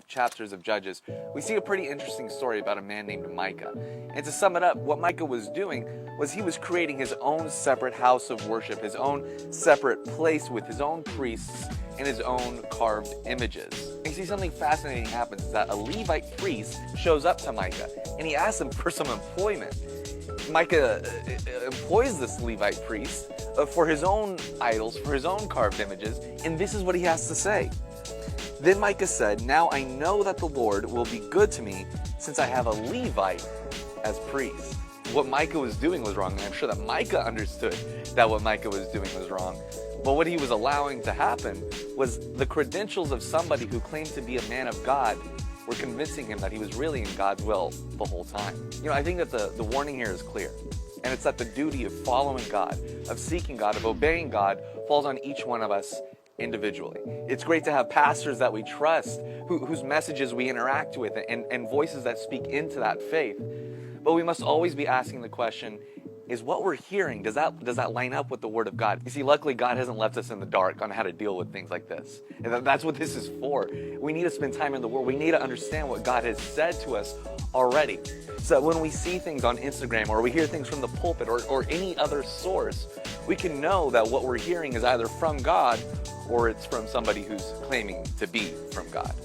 Chapters of Judges, we see a pretty interesting story about a man named Micah. And to sum it up, what Micah was doing was he was creating his own separate house of worship, his own separate place with his own priests and his own carved images. And you see something fascinating happens is that a Levite priest shows up to Micah and he asks him for some employment. Micah employs this Levite priest for his own idols, for his own carved images, and this is what he has to say. Then Micah said, "Now I know that the Lord will be good to me since I have a Levite as priest." What Micah was doing was wrong, and I'm sure that Micah understood that what Micah was doing was wrong. But what he was allowing to happen was the credentials of somebody who claimed to be a man of God were convincing him that he was really in God's will the whole time. I think that the warning here is clear. And it's that the duty of following God, of seeking God, of obeying God falls on each one of us individually. It's great to have pastors that we trust, whose messages we interact with, and voices that speak into that faith. But we must always be asking the question, is what we're hearing, does that line up with the Word of God? You see, luckily God hasn't left us in the dark on how to deal with things like this. And that's what this is for. We need to spend time in the Word. We need to understand what God has said to us already. So that when we see things on Instagram or we hear things from the pulpit or any other source, we can know that what we're hearing is either from God or it's from somebody who's claiming to be from God.